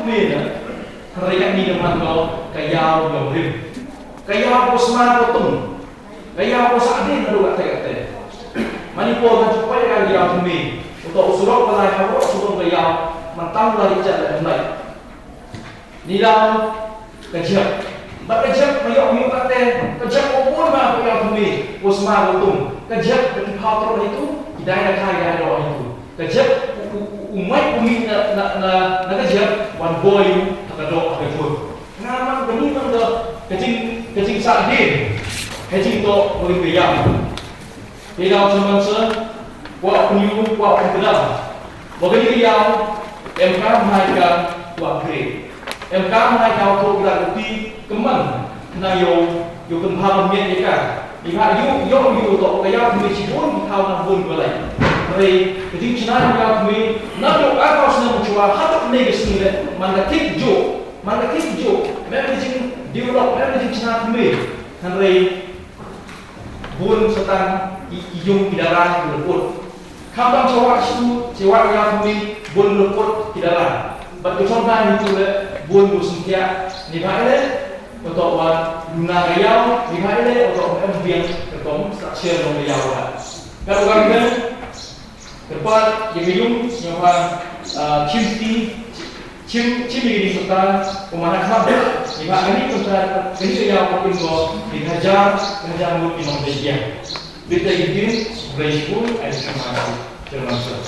Khmer mereka ni dengan kau kayau ngomrim kayau ko smart ko tung kayau ko sadin adu kata Manipur kan supaya kan kayau Khmer untuk usurok balai hawa usurok kayau mentang lagi cat dan baik nilau kejap kejap mayok mayok kata kejap pun mah kayau Khmer ko smart ko tung kejap dengan kau itu tidak ada kaya ada itu kejap umat umi na kejap one boy kadok kadok ngaman bani mang kecing sadin kecing to boleh bayam dia cuma wa kunyu wa kedam bagi dia MK mereka wa grade MK mereka to berarti keman na yo kembang mian dia kan yo to kaya kami sibun kau nak bun balai Hari ketika China yang kami nak doa kau senang mencuba hatak negasi ni mana kik jo, mereka jing develop, mereka jing China kami hari bun setang ijung kidaran berleput. Kampang cewak itu cewak yang kami bun berleput kidaran. Batu contoh itu le bun bersentia ni baik untuk guna riau, ni baik untuk ambil ketom structure yang riau lah. Kalau kami Kepat yang nyawa cim ini serta pemanasan kabel. Jika ini serta ini yang berpinggul dihajar mulut di Malaysia. Kita ingin berespon ada sama termasuk.